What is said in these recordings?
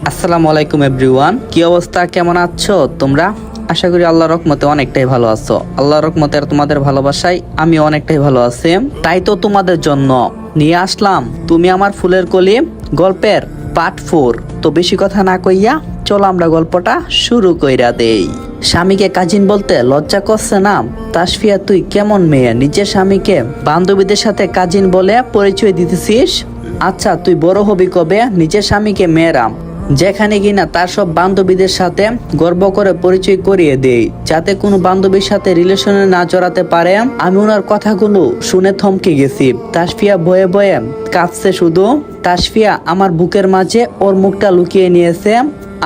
আসসালামু আলাইকুম এভরিওয়ান, কি অবস্থা, কেমন আছো তোমরা? আশা করি আল্লাহর রহমতে অনেকটাই ভালো আছো। আল্লাহর রহমতে আর তোমাদের ভালোবাসায় আমি অনেকটাই ভালো আছি। তাই তো তোমাদের জন্য নিয়ে আসলাম তুমি আমার ফুলের কলি গল্পের পার্ট 4। তো বেশি কথা না কইয়া চলো আমরা গল্পটা শুরু কইরা দেই। স্বামীকে কাজিন বলতে লজ্জা করছে না? তাসফিয়া, তুই কেমন মেয়ে, নিজের স্বামীকে বান্ধবীদের সাথে কাজিন বলে পরিচয় দিতেছিস? আচ্ছা, তুই বড় হবি কবে নিজের স্বামীকে মেয়েরাম যেখানে কিনা তার সব বান্ধবীদের সাথে গর্ব করে পরিচয় করিয়ে দেই, যাতে কোনো বান্ধবীর সাথে রিলেশনে না জড়াতে পারে। আমি ওনার কথাগুলো শুনে থমকে গেছি। তাসফিয়া বয়ে বয়ে কাঁদছে শুধু। তাসফিয়া আমার বুকের মাঝে ওর মুখটা লুকিয়ে নিয়েছে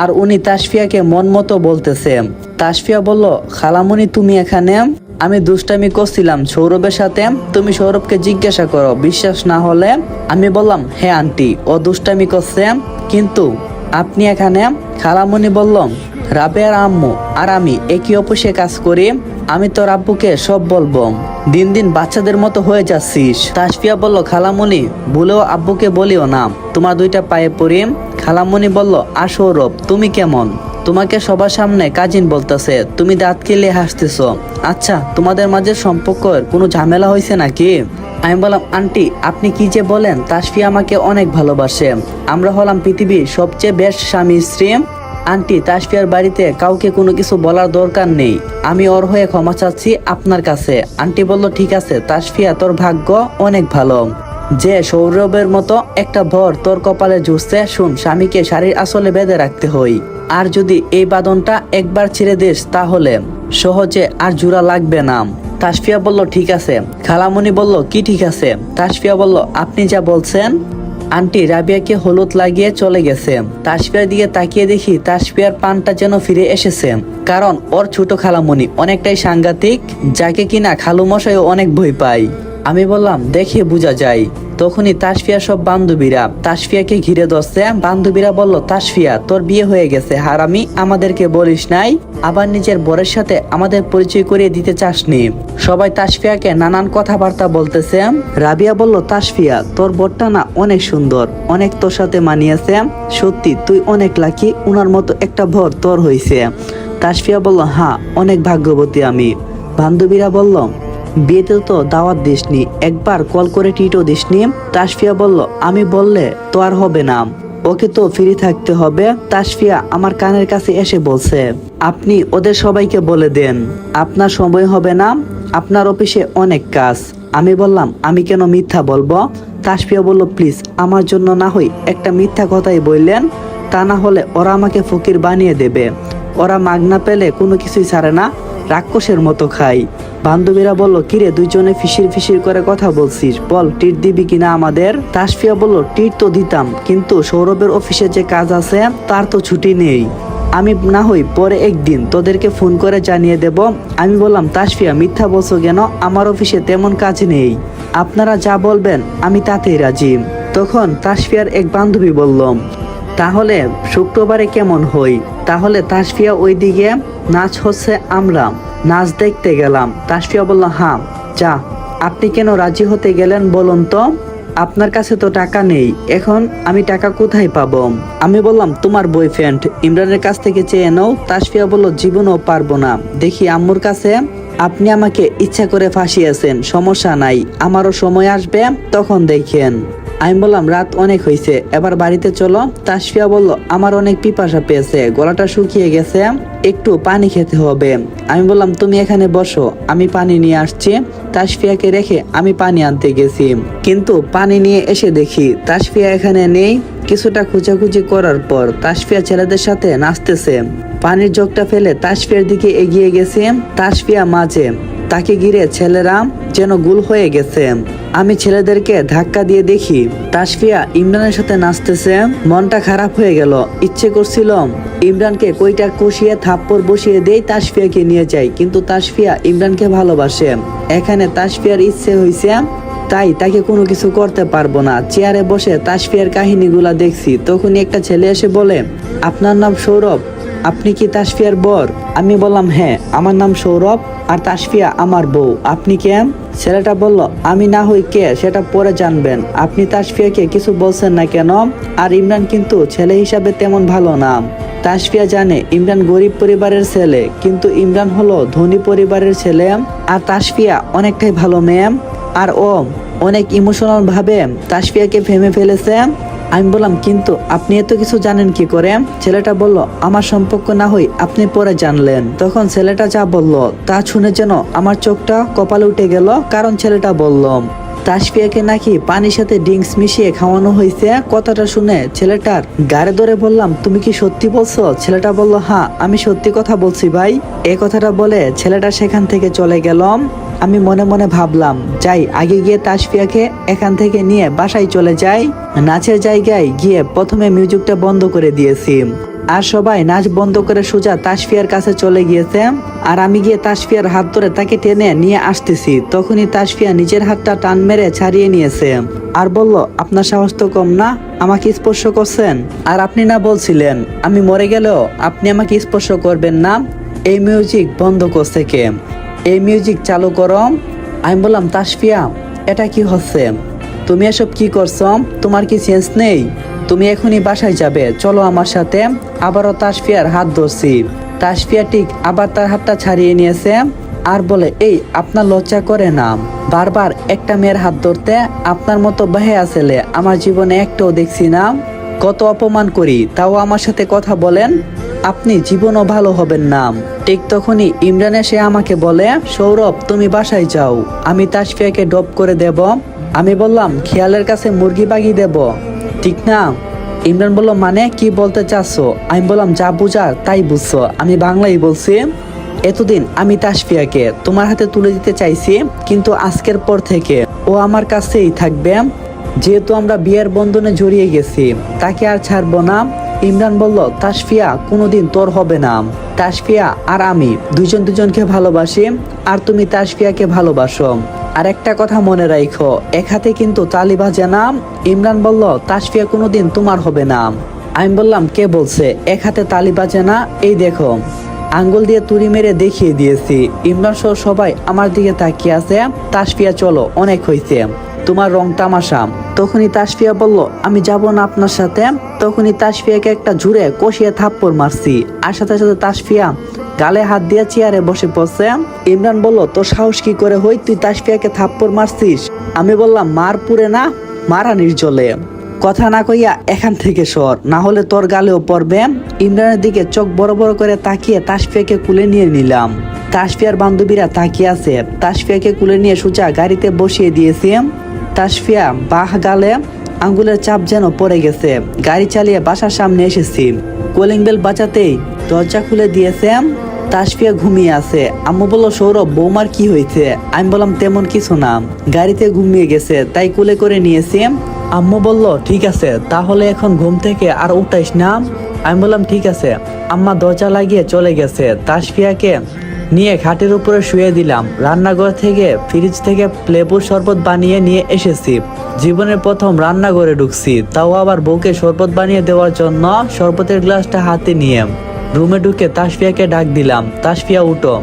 আর উনি তাসফিয়াকে মন মতো বলতেছে। তাসফিয়া বলল, খালামণি তুমি এখানে? আমি দুষ্টামি করছিলাম সৌরভের সাথে, তুমি সৌরভকে জিজ্ঞাসা করো, বিশ্বাস না হলে। আমি বললাম, হ্যাঁ আন্টি, ও দুষ্টামি করছে, কিন্তু আপনি এখানে? খালামণি বলল, রাবেয়ার আম্মু আর আমি একই অফিসে কাজ করি, আমি তোর আব্বুকে সব বলবো। দিন দিন বাচ্চাদের মতো হয়ে যাচ্ছিস। তাসফিয়া বলল, খালামণি ভুলেও আব্বুকে বলিও না, তোমার দুইটা পায়ে পড়ি। খালামণি বলল, আর সৌরভ তুমি কেমন? তোমাকে সবার সামনে কাজিন বলতেছে, তুমি দাঁত কেলে হাসতেছ। আচ্ছা, তোমাদের মাঝে সম্পর্কের কোনো ঝামেলা হয়েছে নাকি? আমি বললাম, আন্টি আপনি কি যে বলেন, তাসফিয়া আমাকে অনেক ভালোবাসে, আমরা হলাম পৃথিবীর সবচেয়ে বেস্ট স্বামী স্ত্রী। আন্টি, তাসফিয়ার বাড়িতে কাউকে কোনো কিছু বলার দরকার নেই, আমি ওর হয়ে ক্ষমা চাচ্ছি আপনার কাছে। আন্টি বলল, ঠিক আছে তাসফিয়া, তোর ভাগ্য অনেক ভালো যে সৌরভের মতো একটা ভর তোর কপালে জুড়ছে। শুন, স্বামীকে শাড়ির আসলে বেঁধে রাখতে হই, আর যদি এই বাঁধনটা একবার ছেড়ে দিস তাহলে সহজে আর জোড়া লাগবে না। তাসফিয়া বলল, ঠিক আছে। খালামণি বলল, কি ঠিক আছে? তাসফিয়া বলল, আপনি যা বলছেন। আন্টি রাবিয়াকে হলুদ লাগিয়ে চলে গেছে। তাসফিয়ার দিকে তাকিয়ে দেখি তাসফিয়ার পানটা যেন ফিরে এসেছে, কারণ ওর ছোট খালামণি অনেকটাই সাংঘাতিক, যাকে কিনা খালু মশাইও অনেক ভয় পায়। আমি বললাম, দেখে বোঝা যায়। তখনই তাসফিয়ার সব বান্ধবীরা তাসফিয়াকে ঘিরে ধরছে। বান্ধবীরা বলল, তাসফিয়া তোর বিয়ে হয়ে গেছে হারামি, আমাদেরকে বলিস নাই, আবার নিজের বরের সাথে আমাদের পরিচয় করিয়ে দিতে চাসনি। সবাই তাসফিয়াকে নানান কথাবার্তা বলতেছে। রাবিয়া বলল, তাসফিয়া তোর বরটা না অনেক সুন্দর, অনেক তোর সাথে মানিয়েছে, সত্যি তুই অনেক লাকি, উনার মতো একটা ভর তোর হয়েছে। তাসফিয়া বলল, হ্যাঁ অনেক ভাগ্যবতী আমি। বান্ধবীরা বলল, বিয়েতে তো দাওয়াত দিসনি, একবার কল করে টিটও দিসনি। তাসফিয়া বলল, আমি বললে তো আর হবে না, ওকে তো ফ্রি থাকতে হবে। তাসফিয়া আমার কানের কাছে এসে বলছে, আপনি ওদের সবাইকে বলে দেন আপনার সময় হবে না, আপনার অফিসে অনেক কাজ। আমি বললাম, আমি কেন মিথ্যা বলবো? তাসফিয়া বলল, প্লিজ আমার জন্য না হই একটা মিথ্যা কথাই বললেন, তা না হলে ওরা আমাকে ফকির বানিয়ে দেবে, ওরা মাগনা পেলে কোনো কিছুই ছাড়ে না, রাক্ষসের মতো খাই। বান্ধবীরা বলল, কিরে দুইজনে ফিসির ফিসির করে কথা বলছিস, বল টিট দিবি কিনা আমাদের? তাসফিয়া বলল, টিট তো দিতাম, কিন্তু সৌরভের অফিসে যে কাজ আছে তার তো ছুটি নেই, আমি না হই পরে একদিন তোদেরকে ফোন করে জানিয়ে দেব। আমি বললাম, তাসফিয়া মিথ্যা বলছো কেন, আমার অফিসে তেমন কাজ নেই, আপনারা যা বলবেন আমি তাতেই রাজি। তখন তাসফিয়ার এক বান্ধবী বলল, তাহলে শুক্রবারে কেমন হই? তাহলে তাসফিয়া ওইদিকে নাচ হচ্ছে, আমরা নাচ দেখতে গেলাম। তাসফিয়া বলল, হ্যাঁ যা। আপনি কেন রাজি হতে গেলেন বলুন তো? আপনার কাছে তো টাকা নেই, এখন আমি টাকা কোথায় পাবো? আমি বললাম, তোমার বয়ফ্রেন্ড ইমরানের কাছ থেকে চেয়ে নাও। তাসফিয়া বলল, জীবনও পারবো না, দেখি আম্মুর কাছে। আপনি আমাকে ইচ্ছা করে ফাঁসিয়েছেন, সমস্যা নাই, আমারও সময় আসবে তখন দেখেন। আমি বললাম, রাত অনেক হয়েছে, এবার বাড়িতে চলো। তাসফিয়া বলল, আমার অনেক পিপাসা পেয়েছে, গলাটা শুকিয়ে গেছে, একটু পানি খেতে হবে। আমি বললাম, তুমি এখানে বসো, আমি পানি নিয়ে আসছি। তাসফিয়াকে রেখে আমি পানি আনতে গেছি, কিন্তু পানি নিয়ে এসে দেখি তাসফিয়া এখানে নেই। কিছুটা খোঁজাখুঁজি করার পর তাসফিয়া ছেলেদের সাথে নাচতেছে। পানির জগটা ফেলে তাসফিয়ার দিকে এগিয়ে গেছে। তাসফিয়া মাঝে, তাকে ঘিরে ছেলেরা যেন গুল হয়ে গেছে। আমি ছেলেদেরকে ধাক্কা দিয়ে দেখি তাসফিয়া ইমরানের সাথে নাচতেছে। মনটা খারাপ হয়ে গেল, ইচ্ছে করছিল ইমরানকে কইটা কষিয়ে থাপ্পড় বসিয়ে দেই, তাসফিয়াকে নিয়ে যাই, কিন্তু তাসফিয়া ইমরানকে ভালোবাসে। এখানে তাসফিয়ার ইচ্ছে হয়েছে, তাই তাকে কোনো কিছু করতে পারবো না। চেয়ারে বসে তাসফিয়ার কাহিনীগুলা দেখছি। তখনই একটা ছেলে এসে বলে, আপনার নাম সৌরভ, আপনি কি তাসফিয়ার বর? আমি বললাম, হ্যাঁ আমার নাম সৌরভ, আর তাসফিয়া আমার বউ, আপনি কে? ছেলেটা বলল, আমি না হই কে সেটা পরে জানবেন, আপনি তাসফিয়াকে কিছু বলছেন না কেন? আর ইমরান কিন্তু ছেলে হিসাবে তেমন ভালো না। তাসফিয়া জানে ইমরান গরিব পরিবারের ছেলে, কিন্তু ইমরান হলো ধনী পরিবারের ছেলে। আর তাসফিয়া অনেকটাই ভালো মেয়ে, আর ও অনেক ইমোশনাল ভাবে তাসফিয়াকে ভেঙে ফেলেছে। আমি বললাম, কিন্তু আপনি এত কিছু জানেন কি করে? ছেলেটা বলল, আমার সম্পর্ক না হই আপনি পরে জানলেন। তখন ছেলেটা যা বলল তা শুনে যেন আমার চোখটা কপালে উঠে গেল, কারণ ছেলেটা বলল তাসফিয়াকে নাকি পানির সাথে ড্রিঙ্কস মিশিয়ে খাওয়ানো হয়েছে। কথাটা শুনে ছেলেটার গাড়ে ধরে বললাম, তুমি কি সত্যি বলছো? ছেলেটা বলল, হ্যাঁ আমি সত্যি কথা বলছি ভাই। এই কথাটা বলে ছেলেটা সেখান থেকে চলে গেল। আমি মনে মনে ভাবলাম, যাই আগে গিয়ে তাসফিয়াকে এখান থেকে নিয়ে বাসায় চলে যাই। নাচের জায়গায় গিয়ে প্রথমে মিউজিকটা বন্ধ করে দিয়েছি, আর সবাই নাচ বন্ধ করে সোজা তাসফিয়ার কাছে চলে গিয়েছে। আর আমি গিয়ে তাসফিয়ার হাত ধরে তাকে টেনে নিয়ে আসতেছি, তখনই তাসফিয়া নিজের হাতটা টান মেরে ছাড়িয়ে নিয়েছে আর বলল, আপনার সাহস তো কম না, আমাকে স্পর্শ করছেন? আর আপনি না বলছিলেন আমি মরে গেলেও আপনি আমাকে স্পর্শ করবেন না? এই মিউজিক বন্ধ করছে কে? এই মিউজিক চালু করো। আমি বললাম, তাসফিয়া এটা কি হচ্ছে? তুমি এসব কি করছো? তোমার কি সেন্স নেই? তুমি এখনই বাসায় যাবে, চলো আমার সাথে। আবারও তাসফিয়ার হাত ধরছি। তাসফিয়া ঠিক আবার তার হাতটা ছাড়িয়ে নিয়েছে আর বলে, এই আপনার লজ্জা করে না বারবার একটা মেয়ের হাত ধরতে? আপনার মতো বেহায়া ছেলে আমার জীবনে একটাও দেখছি না। কত অপমান করি তাও আমার সাথে কথা বলেন, আপনি জীবনও ভালো হবেন না। ঠিক তখনই ইমরান এসে আমাকে বলে, সৌরভ তুমি বাসায় যাও, আমি তাসফিয়াকে ড্রপ করে দেব। আমি বললাম, খেয়ালের কাছে মুরগি বাগি দেব, ঠিক না? ইমরান বলল, মানে কি বলতে চাচ্ছো? আমি বললাম, যা বুঝার তাই বুঝছো, আমি বাংলাই বলছি। এতদিন আমি তাসফিয়াকে তোমার হাতে তুলে দিতে চাইছি, কিন্তু আজকের পর থেকে ও আমার কাছেই থাকবে। যেহেতু আমরা বিয়ের বন্ধনে জড়িয়ে গেছি, তাকে আর ছাড়বো না। ইমরান বলল, তাসফিয়া কোনোদিন তোর হবে না। তাসফিয়া আর আমি দুজন দুজনকে ভালোবাসি, আর তুমি তাসফিয়াকে ভালোবাসো। আর একটা কথা মনে রাখো, এক হাতে কিন্তু তালি বাজে না। ইমরান বলল, তাসফিয়া কোনোদিন তোমার হবে না। আমি বললাম, কে বলছে এক হাতে তালি বাজে না? এই দেখো, আঙ্গুল দিয়ে তুড়ি মেরে দেখিয়ে দিয়েছি। ইমরান সহ সবাই আমার দিকে তাকিয়ে আছে। তাসফিয়া চলো, অনেক হয়েছে তোমার রং তামাশা। তখনই তাসফিয়া বলল, আমি যাব না আপনার সাথে। তখনই তাসফিয়াকে একটা জুড়ে কষিয়ে থাপ্পড় মারছি, আর সাথে সাথে তাসফিয়া গালে হাত দিয়ে চেয়ারে বসে পড়ছে। ইমরান বলল, তোর সাহস কি করে হই, তুই তাসফিয়াকে থাপ্পড় মারছিস? আমি বললাম, মার পুরে না, মারানির জলে। কথা না কইয়া এখান থেকে সর, না হলে তোর গালেও পড়বে। ইমরানের দিকে চোখ বড় বড় করে তাকিয়ে তাসফিয়াকে কুলে নিয়ে নিলাম। তাসফিয়ার বান্ধবীরা তাকিয়ে আছে। তাসফিয়াকে কুলে নিয়ে সোজা গাড়িতে বসিয়ে দিয়েছি। তাসফিয়া বাহ গালে আঙ্গুলের চাপ যেন পড়ে গেছে। গাড়ি চালিয়ে বাসার সামনে এসেছি। কলিং বেল বাজাতেই দরজা খুলে দিয়েছে। তাসফিয়া ঘুমিয়ে আছে। আম্মু বলল, সৌরভ বৌমার কি হয়েছে? আমি বললাম, তেমন কিছু না, গাড়িতে ঘুমিয়ে গেছে তাই কোলে করে নিয়েছি। আম্মু বলল, ঠিক আছে, তাহলে এখন ঘুম থেকে আর উঠাইস না। আমি বললাম, ঠিক আছে। আম্মা দরজা লাগিয়ে চলে গেছে। তাসফিয়াকে নিয়ে খাটের উপরে শুয়ে দিলাম। রান্নাঘর থেকে ফ্রিজ থেকে লেবুর শরবত বানিয়ে নিয়ে এসেছি। জীবনের প্রথম রান্নাঘরে ঢুকছি, তাও আবার বউকে শরবত বানিয়ে দেওয়ার জন্য। শরবতের গ্লাসটা হাতে নিয়ে রুমে ঢুকে তাসফিয়াকে ডাক দিলাম, তাসফিয়া উঠো।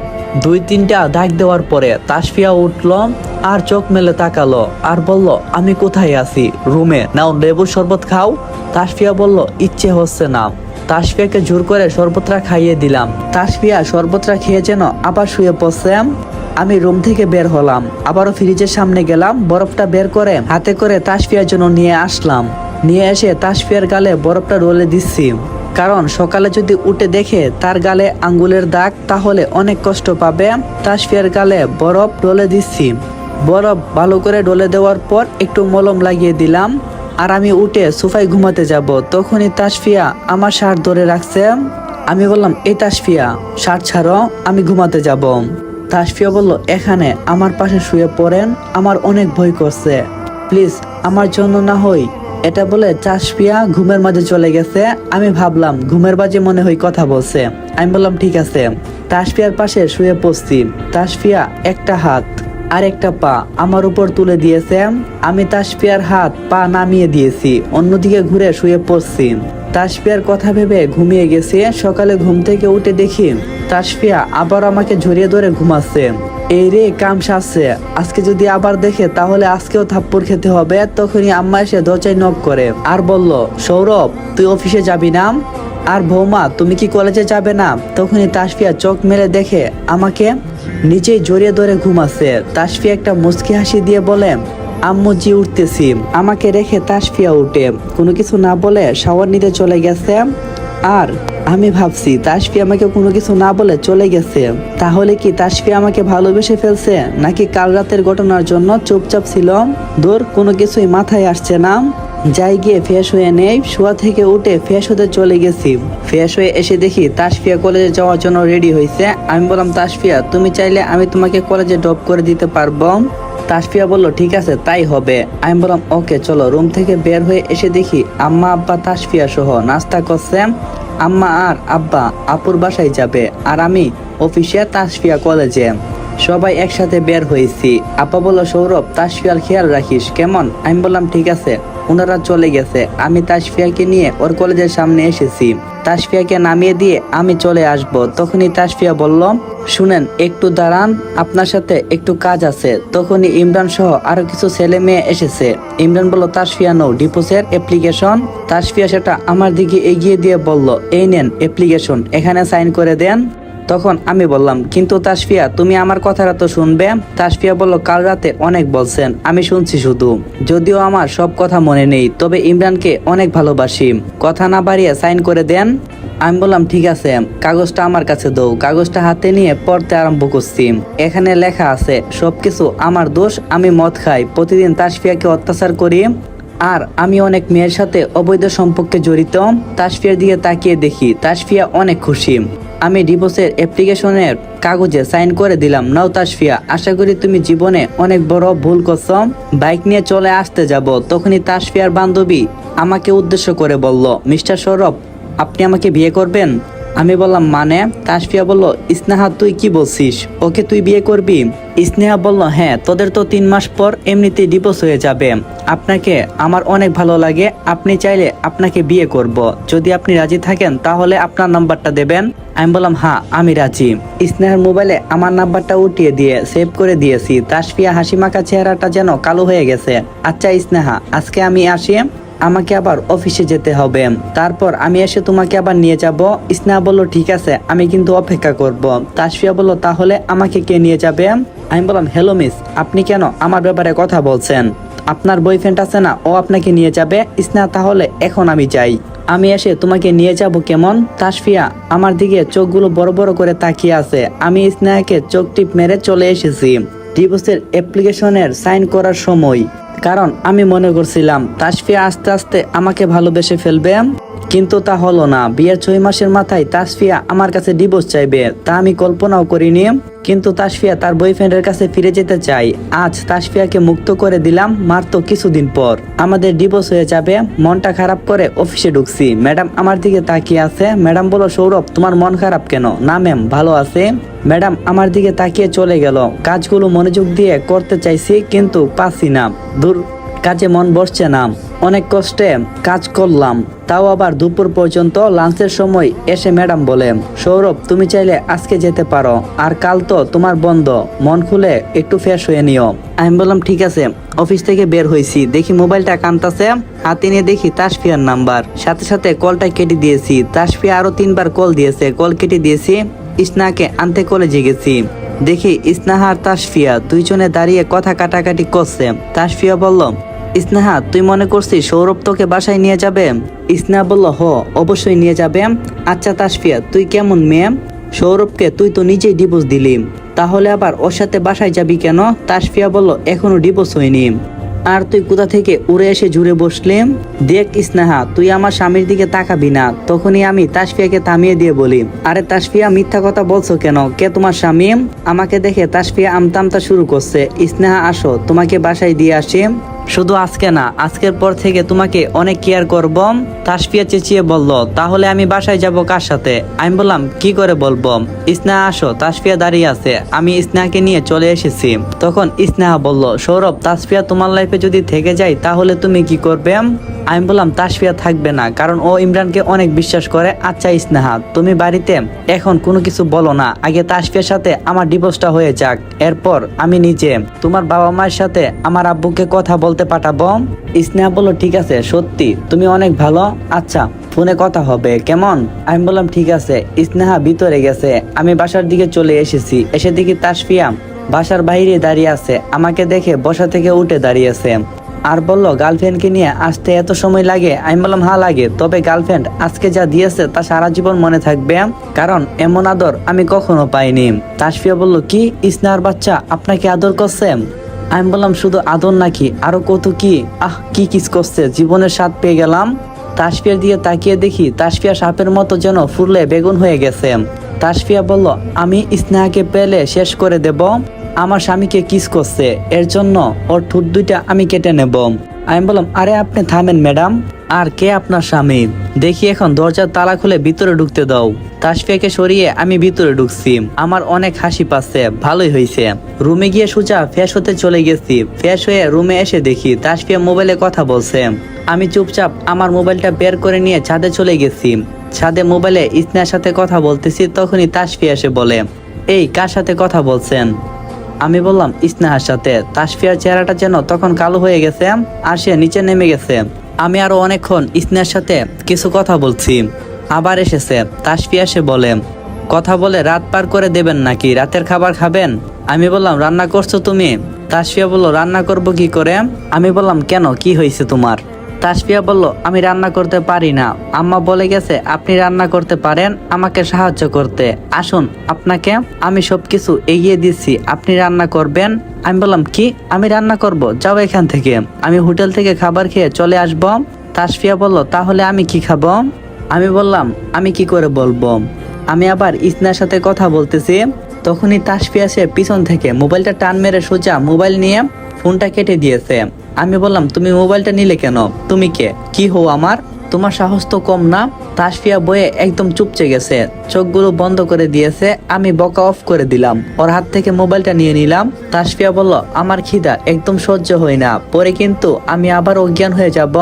2-3টা ডাক দেওয়ার পরে তাসফিয়া উঠল আর চোখ মেলে তাকালো আর বলল, আমি কোথায় আছি? রুমে। নাও লেবুর শরবত খাও। তাসফিয়া বলল, ইচ্ছে হচ্ছে না। তাসফিয়াকে জোর করে শরবতটা খাইয়ে দিলাম। তাসফিয়া শরবতটা খেয়ে যেন আবার শুয়ে পড়ছে। আমি রুম থেকে বের হলাম, আবারও ফ্রিজের সামনে গেলাম, বরফটা বের করে হাতে করে তাসফিয়ার জন্য নিয়ে আসলাম। নিয়ে এসে তাসফিয়ার গালে বরফটা রোলে দিচ্ছি, কারণ সকালে যদি উঠে দেখে তার গালে আঙ্গুলের দাগ তাহলে অনেক কষ্ট পাবে। তাসফিয়ার গালে বরফ ডলে দিচ্ছি। বরফ ভালো করে ডলে দেওয়ার পর একটু মলম লাগিয়ে দিলাম, আর আমি উঠে সোফায় ঘুমাতে যাব। তখনই তাসফিয়া আমার শার্ট ধরে রাখছে। আমি বললাম, এই তাসফিয়া শার্ট ছাড়ো, আমি ঘুমাতে যাব। তাসফিয়া বলল, এখানে আমার পাশে শুয়ে পড়েন, আমার অনেক ভয় করছে, প্লিজ আমার জন্য না হই। এটা বলে তাসফিয়া ঘুমের মাঝে চলে গেছে। আমি ভাবলাম ঘুমের বাজে মনে হয় কথা বলছে। আমি বললাম, ঠিক আছে। তাসফিয়ার পাশে শুয়ে পড়ছি। তাসফিয়া একটা হাত আর একটা পা আমার উপর তুলে দিয়েছে। আমি তাসফিয়ার হাত পা নামিয়ে দিয়েছি, অন্যদিকে ঘুরে শুয়ে পড়ছি। তাসফিয়ার কথা ভেবে ঘুমিয়ে গেছে। সকালে ঘুম থেকে উঠে দেখি তাসফিয়া আবার আমাকে জড়িয়ে ধরে ঘুমাচ্ছে। এই রে কাম সাজছে, আজকে যদি আবার দেখে তাহলে আজকেও থাপ্পড় খেতে হবে। তখনই আম্মা এসে দরজায় নক করে আর বলল, সৌরভ তুই অফিসে যাবি না? আর বৌমা তুমি কি কলেজে যাবে না? তখনই তাসফিয়া চোখ মেলে দেখে আমাকে নিচেই জড়িয়ে ধরে ঘুমাচ্ছে। তাসফিয়া একটা মুচকি হাসি দিয়ে বলে, আম্মু জি উঠতেছি। আমাকে রেখে তাসফিয়া উঠে কোনো কিছু না বলে শাওয়ার নিতে চলে গেছে। আর আমি ভাবছি তাসফিয়া আমাকে কোনো কিছু না বলে চলে গেছে, তাহলে কি তাসফিয়া আমাকে ভালোবেসে ফেলছে, নাকি কাল রাতের ঘটনার জন্য চুপচাপ ছিল? দূর, কোনো কিছুই মাথায় আসছে না। যাই গিয়ে ফ্রেশ হয়ে নেই। শোয়া থেকে উঠে ফ্রেশ হতে চলে গেছি। ফ্রেশ হয়ে এসে দেখি তাসফিয়া কলেজে যাওয়ার জন্য রেডি হয়েছে। আমি বললাম, তাসফিয়া তুমি চাইলে আমি তোমাকে কলেজে ড্রপ করে দিতে পারবো। তাসফিয়া বলল, ঠিক আছে তাই হবে। আমি বললাম, ওকে চলো। রুম থেকে বের হয়ে এসে দেখি আম্মা আব্বা তাসফিয়া সহ নাস্তা করছে। আম্মা আর আব্বা আপুর বাসায় যাবে, আর আমি অফিসে, তাসফিয়া কলেজে। সবাই একসাথে বের হয়েছি। আপা বলল, সৌরভ তাসফিয়ার খেয়াল রাখিস কেমন? আমি বললাম, ঠিক আছে। ওনারা চলে গেছে। আমি তাসফিয়াকে নিয়ে ওর কলেজের সামনে এসেছি। তাসফিয়াকে নামিয়ে দিয়ে আমি চলে আসব। তখনই তাসফিয়া বলল, শুনেন একটু দাঁড়ান, আপনার সাথে একটু কাজ আছে। তখনই ইমরান সহ আরো কিছু ছেলে মেয়ে এসেছে। ইমরান বলল, তাসফিয়া নাও ডিপোসের অ্যাপ্লিকেশন। তাসফিয়া সেটা আমার দিকে এগিয়ে দিয়ে বলল, এই নেন অ্যাপ্লিকেশন, এখানে সাইন করে দেন। তখন আমি বললাম, কিন্তু তাসফিয়া তুমি আমার কথাটা তো শুনবে। তাসফিয়া বলল, কাল রাতে অনেক বলছেন, আমি শুনছি শুধু, যদিও আমার সব কথা মনে নেই, তবে ইমরানকে অনেক ভালোবাসি। কথা না বাড়িয়ে সাইন করে দেন। আমি বললাম, ঠিক আছে, কাগজটা আমার কাছে দাও। কাগজটা হাতে নিয়ে পড়তে আরম্ভ করছি। এখানে লেখা আছে সবকিছু আমার দোষ, আমি মদ খাই, প্রতিদিন তাসফিয়াকে অত্যাচার করি, আর আমি অনেক মেয়ের সাথে অবৈধ সম্পর্কে জড়িত। তাসফিয়ার দিকে তাকিয়ে দেখি তাসফিয়া অনেক খুশি। আমি ডিভোর্সের অ্যাপ্লিকেশনের কাগজে সাইন করে দিলাম। নাও তাসফিয়া, আশা করি তুমি জীবনে অনেক বড় ভুল করছো। বাইক নিয়ে চলে আসতে যাব, তখনই তাসফিয়ার বান্ধবী আমাকে উদ্দেশ্য করে বলল, মিস্টার সৌরভ আপনি আমাকে বিয়ে করবেন? আমি বললাম, মানে? তাসফিয়া বলল, স্নেহা তুই কি বলছিস, ওকে তুই বিয়ে করবি? স্নেহা বলল, হ্যাঁ, তোদের তো 3 মাস পর এমনিতেই ডিভোর্স হয়ে যাবে। আপনাকে আমার অনেক ভালো লাগে, আপনি চাইলে আপনাকে বিয়ে করব। যদি আপনি রাজি থাকেন তাহলে আপনার নাম্বারটা দেবেন। আমি বললাম, হ্যাঁ আমি রাজি। স্নেহার মোবাইলে আমার নাম্বারটা উঠিয়ে দিয়ে সেভ করে দিয়েছি। তাসফিয়া হাসিমাখা চেহারাটা যেন কালো হয়ে গেছে। আচ্ছা স্নেহা, আজকে আমি আসি, আমাকে আবার অফিসে যেতে হবে, তারপর আমি এসে তোমাকে আবার নিয়ে যাব। স্নেহা বলল, ঠিক আছে, আমি কিন্তু অপেক্ষা করব। তাসফিয়া বলল, তাহলে আমাকে কে নিয়ে যাবে? আমি বললাম, হ্যালো মিস, আপনি কেন আমার ব্যাপারে কথা বলছেন? আপনার বয়ফ্রেন্ড আছে না, ও আপনাকে নিয়ে যাবে। স্নেহা, তাহলে এখন আমি যাই, আমি এসে তোমাকে নিয়ে যাব কেমন? তাসফিয়া আমার দিকে চোখগুলো বড় বড় করে তাকিয়ে আছে। আমি স্নেহাকে চোখ টিপ মেরে চলে এসেছি ডিভোর্সের অ্যাপ্লিকেশনের সাইন করার সময়, কারণ আমি মনে করছিলাম তাসফিয়া আস্তে আস্তে আমাকে ভালোবেসে ফেলবে, কিন্তু তা হলো না। বিয়ের 6 মাসের মাথায় তাসফিয়া আমার কাছে ডিভোর্স চাইবে, তা আমি কল্পনাও করিনি। কিন্তু তাসফিয়া তার বয়ফ্রেন্ডের কাছে ফিরে যেতে চাই। আজ তাসফিয়াকে মুক্ত করে দিলাম, মাত্র কিছুদিন পর আমাদের ডিভোর্স হয়ে যাবে। মনটা খারাপ করে অফিসে ঢুকছি। ম্যাডাম আমার দিকে তাকিয়ে আছে। ম্যাডাম বলল, সৌরভ তোমার মন খারাপ কেন? না ম্যাম, ভালো আছে। ম্যাডাম আমার দিকে তাকিয়ে চলে গেল। কাজগুলো মনোযোগ দিয়ে করতে চাইছি, কিন্তু পাচ্ছি না। দূর, কাজে মন বসছে না। অনেক কষ্টে কাজ করলাম, তাও আবার দুপুর পর্যন্ত। লাঞ্চের সময় এসে ম্যাডাম বলে, সৌরভ তুমি চাইলে আজকে যেতে পারো, আর কাল তো তোমার বন্ধ, মন খুলে একটু ফ্রেশ হয়ে নিও। আমি বললাম, ঠিক আছে। অফিস থেকে বের হয়েছি, দেখি মোবাইলটা কানতাছে, হাতে নিয়ে দেখি তাসফিয়ার নাম্বার। সাথে সাথে কলটা কেটে দিয়েছি। তাসফিয়া আরো 3বার কল দিয়েছে, কল কেটে দিয়েছি। স্নেহাকে আনতে কলেজে গেছি। দেখি স্নেহা আর তাসফিয়া দুইজনে দাঁড়িয়ে কথা কাটাকাটি করছে। তাসফিয়া বলল, স্নেহা তুই মনে করছিস সৌরভ তোকে বাসায় নিয়ে যাবে? স্নেহা বলল, হ অবশ্যই নিয়ে যাবে। আচ্ছা তাসফিয়া তুই কেমন মেয়ে? সৌরভকে তুই তো নিজেই ডিভোর্স দিলি, তাহলে আবার ওর সাথে বাসায় যাবি কেন? তাসফিয়া বলল, এখনো ডিভোর্স হয়নি, আর তুই কোথা থেকে উড়ে এসে জুড়ে বসলি? দেখ স্নেহা, তুই আমার স্বামীর দিকে তাকাবি না। তখনই আমি তাসফিয়াকে থামিয়ে দিয়ে বলি, আরে তাসফিয়া মিথ্যা কথা বলছো কেন? কে তোমার স্বামী? আমাকে দেখে তাসফিয়া আমতা আমতা শুরু করছে। স্নেহা আসো, তোমাকে বাসায় দিয়ে আসি। শুধু আজকে না, আজকের পর থেকে তোমাকে অনেক কেয়ার করব। তাসফিয়া চেঁচিয়ে বলল, তাহলে আমি বাসায় যাব কার সাথে? আমি বললাম, কি করে বলবো? স্নেহা আসো। তাসফিয়া দাঁড়িয়ে আছে, আমি স্নেহাকে নিয়ে চলে এসেছি। তখন স্নেহা বলল, সৌরভ, তাসফিয়া তোমার লাইফে যদি থেকে যায় তাহলে তুমি কি করবে? আমি বললাম, তাসফিয়া থাকবে না, কারণ ও ইমরানকে অনেক বিশ্বাস করে। আচ্ছা স্নেহা, তুমি বাড়িতে এখন কোনো কিছু বলো না, আগে তাসফিয়ার সাথে আমার ডিভোর্সটা হয়ে যাক, এরপর আমি নিজে তোমার বাবা মায়ের সাথে আমার আব্বুকে কথা বলতে পাঠাবো। স্নেহা বলল, ঠিক আছে, সত্যি তুমি অনেক ভালো, আচ্ছা ফোনে কথা হবে কেমন? আমি বললাম, ঠিক আছে। স্নেহা ভিতরে গেছে, আমি বাসার দিকে চলে এসেছি। এসে দেখি তাসফিয়া বাসার বাইরে দাঁড়িয়ে আছে, আমাকে দেখে বসা থেকে উঠে দাঁড়িয়েছে আর বলল, গার্লফ্রেন্ডকে নিয়ে আসতে এত সময় লাগে? আমি বললাম, হ্যাঁ লাগে, তবে গার্লফ্রেন্ড আজকে যা দিয়েছে তা সারা জীবন মনে থাকবে, কারণ এমন আদর আমি কখনো পাইনি। তাসফিয়া বলল, কি স্নেহার বাচ্চা আপনাকে আদর করছে? আমি বললাম, শুধু আদর নাকি, আরো কত কি, কি কিস করছে, জীবনের স্বাদ পেয়ে গেলাম। তাসফিয়ার দিয়ে তাকিয়ে দেখি তাসফিয়া সাপের মতো যেন ফুললে বেগুন হয়ে গেছে। তাসফিয়া বলল, আমি স্নেহাকে পেলে শেষ করে দেব। আমার স্বামীকে কিস করছে, এর জন্য ওর ঠোঁট দুইটা আমি কেটে নেব। আমি বললাম, আরে আপনি থামেন ম্যাডাম, আর কে আপনার স্বামী? দেখি এখন দরজার তালা খুলে ভিতরে ঢুকতে দাও। তাসফিয়াকে সরিয়ে আমি ভিতরে ঢুকছি। আমার অনেক হাসি পাচ্ছে, ভালোই হয়েছে। রুমে গিয়ে সোজা ফ্রেশ হতে চলে গেছি। ফ্রেশ হয়ে রুমে এসে দেখি তাসফিয়া মোবাইলে কথা বলছে। আমি চুপচাপ আমার মোবাইলটা বের করে নিয়ে ছাদে চলে গেছি। ছাদে মোবাইলে স্নেহার সাথে কথা বলতেছি, তখনই তাসফিয়া এসে বলে, এই কার সাথে কথা বলছেন? আমি বললাম, স্নেহার সাথে। তাসফিয়ার চেহারাটা যেন তখন কালো হয়ে গেছে আর সে নিচে নেমে গেছে। আমি আরো অনেকক্ষণ স্নেহার সাথে কিছু কথা বলছি। আবার এসেছে। তাসফিয়া এসে বলে, কথা বলে রাত পার করে দেবেন নাকি? রাতের খাবার খাবেন? আমি বললাম, রান্না করছো তুমি? তাসফিয়া বলল, রান্না করব কি করে? আমি বললাম, কেন, কি হয়েছে তোমার? তাসফিয়া বলল, আমি রান্না করতে পারি না, আম্মা বলে গেছে আপনি রান্না করতে পারেন, আমাকে সাহায্য করতে। আসুন, আপনাকে আমি সবকিছু এগিয়ে দিচ্ছি, আপনি রান্না করবেন। আমি বললাম, কি, আমি রান্না করব? যাও এখান থেকে, আমি হোটেল থেকে খাবার খেয়ে চলে আসব। তাসফিয়া বলল, তাহলে আমি কি খাবো? আমি বললাম, আমি কি করে বলবো? আমি আবার স্নেহার সাথে কথা বলতেছি। তখনই তাসফিয়া সে পিছন থেকে মোবাইলটা টান মেরে সোজা মোবাইল নিয়ে ফোনটা কেটে দিয়েছে। আমি বললাম, তুমি মোবাইলটা নিলে কেন? তুমি কে, কি হও আমার? তোমার সাহস তো কম না? তাসফিয়া বয়ে একদম চুপচে গেছে, চোখগুলো বন্ধ করে দিয়েছে। আমি বকা অফ করে দিলাম, ওর হাত থেকে মোবাইলটা নিয়ে নিলাম। তাসফিয়া বলল, আমার খিদা একদম সহ্য হয় না, পরে কিন্তু আমি আবার অজ্ঞান হয়ে যাব,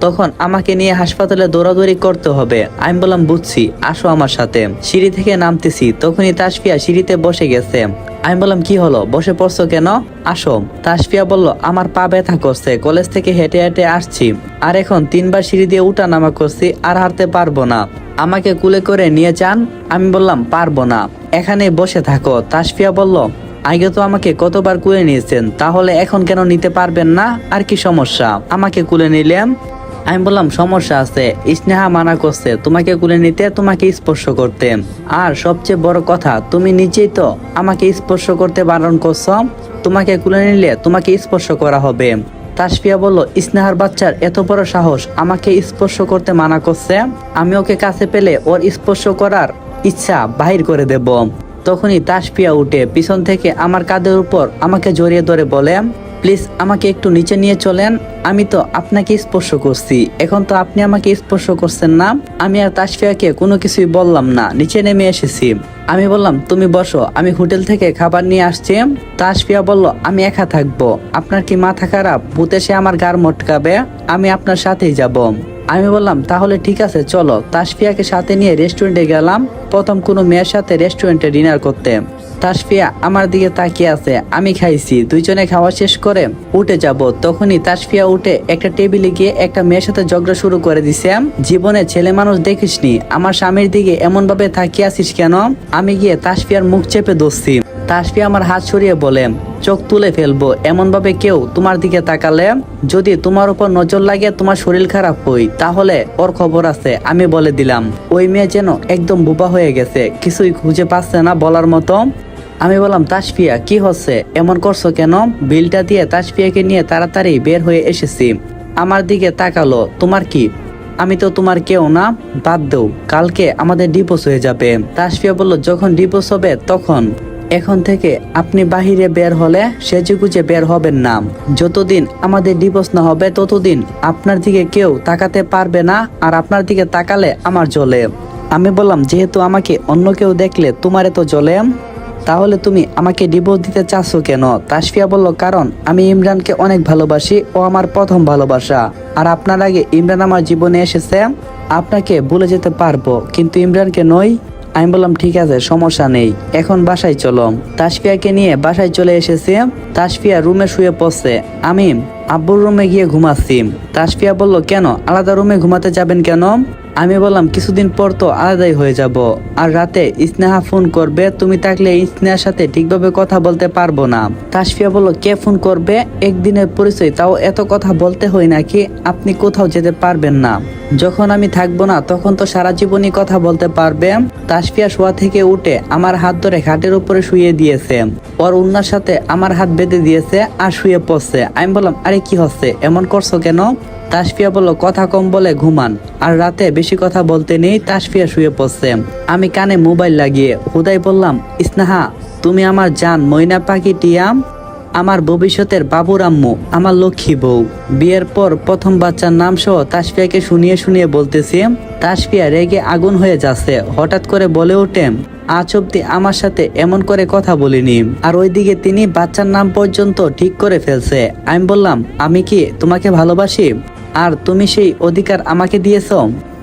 তখন আমাকে নিয়ে হাসপাতালে দৌড়াদৌড়ি করতে হবে। আমি বললাম, বুঝছি, আসো আমার সাথে। সিঁড়ি থেকে নামতেছি, তখনই তাসফিয়া সিঁড়িতে বসে গেছে। আমি বললাম, কি হলো, বসে পড়ছো কেন? আসো। তাসফিয়া বলল, আমার পা ব্যথা করছে, কলেজ থেকে হেঁটে হেঁটে আসছি, আর এখন 3বার সিঁড়ি দিয়ে উঠা নামা করছি, আর হাঁটতে পারবো না, আমাকে কুলে করে নিয়ে যান। আমি বললাম, পারবো না, এখানে বসে থাকো। তাসফিয়া বলল, আগে তো আমাকে কতবার কুলে নিয়েছেন, তাহলে এখন কেন নিতে পারবেন না? আর কি সমস্যা, আমাকে কুলে নিলেন? আমি বললাম, সমস্যা আছে, স্নেহা মানা করছে তোমাকে কুলে নিতে, তোমাকে স্পর্শ করতে, আর সবচেয়ে বড় কথা, তুমি নিজেই তো আমাকে স্পর্শ করতে বারণ করছো, তোমাকে কুলে নিলে তোমাকে স্পর্শ করা হবে। তাসফিয়া বলল, স্নেহার বাচ্চার এত বড় সাহস, আমাকে স্পর্শ করতে মানা করছে, আমি ওকে কাছে পেলে ওর স্পর্শ করার ইচ্ছা বাহির করে দেব। তখনই তাসফিয়া উঠে পিছন থেকে আমার কাঁধের উপর আমাকে জড়িয়ে ধরে বলে, প্লিজ আমাকে একটু নিচে নিয়ে চলেন, আমি তো আপনাকে স্পর্শ করছি, এখন তো আপনি আমাকে স্পর্শ করছেন না। আমি আর তাসফিয়াকে কোনো কিছুই বললাম না, নিচে নেমে এসেছি। আমি বললাম, তুমি বসো, আমি হোটেল থেকে খাবার নিয়ে আসছি। তাসফিয়া বলল, আমি একা থাকবো, আপনার কি মাথা খারাপ? ভূত এসে আমার গাড় মটকাবে, আমি আপনার সাথেই যাব। আমি বললাম, তাহলে ঠিক আছে চলো। তাসফিয়াকে সাথে নিয়ে রেস্টুরেন্টে গেলাম, প্রথম কোনো মেয়ের সাথে রেস্টুরেন্টে ডিনার করতে। তাসফিয়া আমার দিকে তাকিয়ে আছে, আমি খাইছি, দুইজনে খাওয়া শেষ করে উঠে যাব। তখনই তাসফিয়া উঠে একটা টেবিলে গিয়ে একটা মেয়ের সাথে ঝগড়া শুরু করে দিছে। জীবনে ছেলে মানুষ দেখিসনি, আমার স্বামীর দিকে এমন ভাবে তাকিয়ে আছিস কেন? আমি গিয়ে তাসফিয়ার মুখ চেপে ধরছি। তাসফিয়া আমার হাত সরিয়ে বলে, চোখ তুলে ফেলবো এমন ভাবে কেউ তোমার দিকে তাকালে, যদি তোমার উপর নজর লাগে, তোমার শরীর খারাপ হই, তাহলে ওর খবর আছে, আমি বলে দিলাম। ওই মেয়ে যেন একদম বোবা হয়ে গেছে, কিছুই খুঁজে পাচ্ছে না বলার মতো। আমি বললাম, তাসফিয়া কি হচ্ছে, এমন করছো কেন? বিলটা দিয়ে তাসফিয়াকে নিয়ে তাড়াতাড়ি বের হয়ে এসেছি। আমার দিকে তাকালো, তোমার কি? আমি তো তোমার কেউ না, বাদ দাও, কালকে আমাদের ডিভোর্স হয়ে যাবে। তাসফিয়া বলল, যখন ডিভোর্স হবে তখন? এখন থেকে আপনি বাহিরে বের হলে সেজেগুজে বের হবেন না। যতদিন আমাদের ডিভোর্স না হবে ততদিন আপনার দিকে কেউ তাকাতে পারবে না, আর আপনার দিকে তাকালে আমার জ্বলে। আমি বললাম, যেহেতু আমাকে অন্য কেউ দেখলে তোমার এত জ্বলে, তাহলে তুমি আমাকে ডিভোর্স দিতে চাচ্ছ কেন? তাসফিয়া বলল, কারণ আমি ইমরানকে অনেক ভালোবাসি, ও আমার প্রথম ভালোবাসা। আর আপনার আগে ইমরান আমার জীবনে এসেছে, আপনাকে ভুলে যেতে পারবো কিন্তু ইমরানকে নই। আমি বললাম, ঠিক আছে, সমস্যা নেই, এখন বাসায় চলো। তাসফিয়াকে নিয়ে বাসায় চলে এসেছি। তাসফিয়া রুমে শুয়ে পড়ছে, আমি আব্বুর রুমে গিয়ে ঘুমাচ্ছি। তাসফিয়া বলল, কেন আলাদা রুমে ঘুমাতে যাবেন কেন? আমি বললাম, কিছুদিন পর তো আলাদাই হয়ে যাব, আর রাতে স্নেহা ফোন করবে, তুমি থাকলে স্নেহার সাথে ঠিকভাবে কথা বলতে পারবো না। তাসফিয়া বলল, কে ফোন করবে? একদিনের পরিচয়, তাও এত কথা বলতে হয় নাকি? আপনি কোথাও যেতে পারবেন না, যখন আমি থাকবো না তখন তো সারা জীবনই কথা বলতে পারবে। তাসফিয়া শোয়া থেকে উঠে আমার হাত ধরে খাটের উপরে শুয়ে দিয়েছে, ওর উন্নার সাথে আমার হাত বেঁধে দিয়েছে আর শুয়ে পড়ছে। আমি বললাম, আরে কি হচ্ছে, এমন করছো কেন? তাসফিয়া বলল, কথা কম বলে ঘুমান, আর রাতে বেশি কথা বলতে নেই। তাসফিয়া শুয়ে পড়ছে, আমি কানে মোবাইল লাগিয়ে হুদাই বললাম, স্নেহা তুমি আমার জান, ময়না পাখি টিয়াম, আমার ভবিষ্যতের বাবুর আম্মু, আমার লক্ষ্মী বউ। বিয়ের পর প্রথম বাচ্চার নাম সহ তাসফিয়াকে শুনিয়ে শুনিয়ে বলতেছি। তাসফিয়া রেগে আগুন হয়ে যাচ্ছে, হঠাৎ করে বলে ওঠে, আজ অব্দি আমার সাথে এমন করে কথা বলিনি, আর ওইদিকে তিনি বাচ্চার নাম পর্যন্ত ঠিক করে ফেলছে। আমি বললাম, আমি কি তোমাকে ভালোবাসি? আর তুমি সেই অধিকার আমাকে দিয়েছ?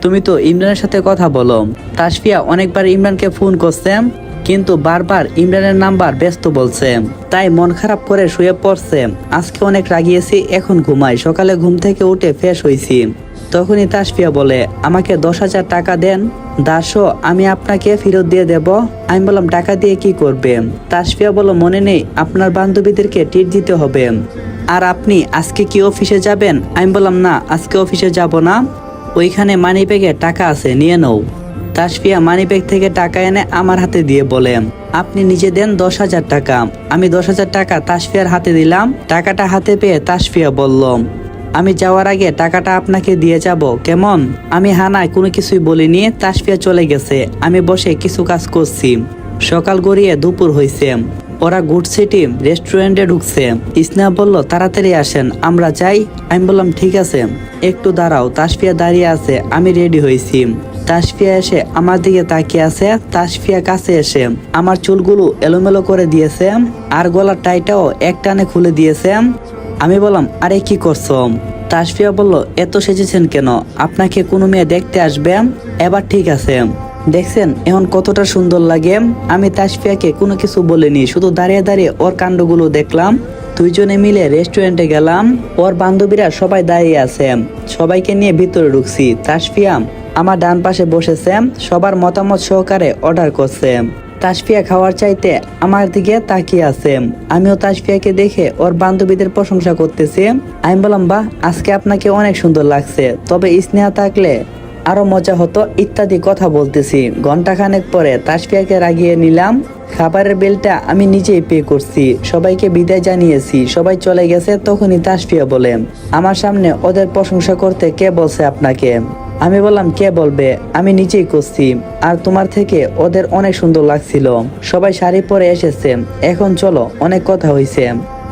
তুমি তো ইমরানের সাথে কথা বলো। তাসফিয়া অনেকবার ইমরানকে ফোন করছে, কিন্তু বারবার ইমরানের নাম্বার ব্যস্ত বলছে, তাই মন খারাপ করে শুয়ে পড়ছে। আজকে অনেক রাগিয়েছি, এখন ঘুমাই। সকালে ঘুম থেকে উঠে ফ্রেশ হয়েছি, তখনই তাসফিয়া বলে, আমাকে 10,000 টাকা দেন, দাসো আমি আপনাকে ফেরত দিয়ে দেব। আমি বললাম, টাকা দিয়ে কি করবে? তাসফিয়া বলল, মনে নেই, আপনার বান্ধবীদেরকে ট্রিট দিতে হবে। আর আপনি আজকে কি অফিসে যাবেন? আমি বললাম, না, আজকে অফিসে যাব না, ওইখানে মানি ব্যাগে টাকা আছে, নিয়ে নাও। তাসফিয়া মানিব্যাগ থেকে টাকা এনে আমার হাতে দিয়ে বলে, আপনি নিজে দেন 10,000 টাকা। আমি 10,000 টাকা তাসফিয়ার হাতে দিলাম। টাকাটা হাতে পেয়ে তাসফিয়া বলল, আমি যাওয়ার আগে টাকাটা আপনাকে দিয়ে যাব, কেমন? আমি হানায় কোনো কিছুই বলিনি। তাসফিয়া চলে গেছে, আমি বসে কিছু কাজ করছি। সকাল গড়িয়ে দুপুর হয়েছে, ওরা গুড সিটি রেস্টুরেন্টে ঢুকছে। স্নেহা বলল, তাড়াতাড়ি আসেন, আমরা যাই। আমি বললাম, ঠিক আছে, একটু দাঁড়াও। তাসফিয়া দাঁড়িয়ে আছে, আমি রেডি হয়েছি। তাসফিয়া এসে আমার দিকে তাকিয়ে আছে। তাসফিয়া কাছে এসে আমার চুলগুলো এলোমেলো করে দিয়েছে, আর গলার টাইটাও এক টানে খুলে দিয়েছে। আমি বললাম, আরে কি করছো? তাসফিয়া বলল, এত সেজেছেন কেন? আপনাকে কোনো মেয়ে দেখতে আসবে? এবার ঠিক আছে, দেখছেন এখন কতটা সুন্দর লাগে? আমি তাসফিয়াকে কোনো কিছু বলিনি, শুধু দাঁড়িয়ে দাঁড়িয়ে ওর কাণ্ডগুলো দেখলাম। দুইজনে মিলে রেস্টুরেন্টে গেলাম, ওর বান্ধবীরা সবাই দাঁড়িয়ে আছে, সবাইকে নিয়ে ভিতরে ঢুকছি। তাসফিয়া আমার ডান পাশে বসেছে, সবার মতামত সহকারে অর্ডার করছে। তাসফিয়া খাওয়ার চাইতে আমার দিকে তাকিয়ে আছে। আমিও তাসফিয়াকে দেখে ওর বান্ধবীদের প্রশংসা করতেছি। আমি বললাম, বাহ, আজকে আপনাকে অনেক সুন্দর লাগছে, তবে স্নেহা থাকলে আরো মজা হতো, ইত্যাদি কথা বলতেছি। ঘন্টাখানেক পরে তাসফিয়াকে রাগিয়ে নিলাম। খাবারের বিলটা আমি নিজেই পে করছি, সবাইকে বিদায় জানিয়েছি, সবাই চলে গেছে। তখনই তাসফিয়া বলে, আমার সামনে ওদের প্রশংসা করতে কে বলছে আপনাকে? আমি বললাম, কে বলবে, আমি নিজেই করছি, আর তোমার থেকে ওদের অনেক সুন্দর লাগছিল। সবাই শাড়ি পরে এসেছে, এখন চলো, অনেক কথা হয়েছে।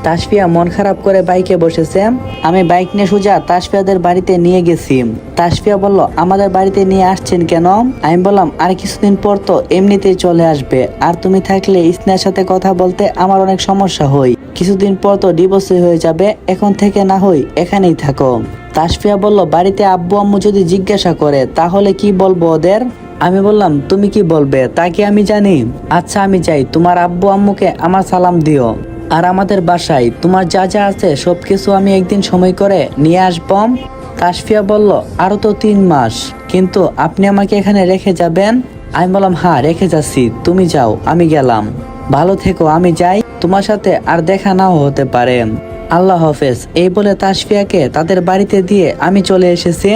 তাসফিয়া মন খারাপ করে বাইকে বসেছে, আমি বাইক নিয়ে সোজা তাসফিয়াদের বাড়িতে নিয়ে গেছি। তাসফিয়া বলল, আমাদের বাড়িতে নিয়ে আসছেন কেন? আমি বললাম, আর কিছুদিন পর তো এমনিতেই চলে আসবে, আর তুমি থাকলে স্নেহার সাথে কথা বলতে আমার অনেক সমস্যা হয়। কিছুদিন পর তো ডিভোর্স হয়ে যাবে, এখন থেকে না হই এখানেই থাকো। তাসফিয়া বলল, বাড়িতে আব্বু আম্মু যদি জিজ্ঞাসা করে তাহলে কি বলবো ওদের? আমি বললাম, তুমি কি বলবে তা কি আমি জানি? আচ্ছা আমি যাই, তোমার আব্বু আম্মুকে আমার সালাম দিও, আর আমাদের বাসায় তোমার যা যা আছে সবকিছু আমি একদিন সময় করে নিয়ে আসবো। তাসফিয়া বলল, আরো তো 3 মাস, কিন্তু আপনি আমাকে এখানে রেখে যাবেন? আমি বললাম, হ্যাঁ রেখে যাচ্ছি, তুমি যাও, আমি গেলাম, ভালো থেকো, আমি যাই, তোমার সাথে আর দেখা নাও হতে পারে, আল্লাহ হাফেজ। এই বলে তাসফিয়াকে তাদের বাড়িতে দিয়ে আমি চলে এসেছি।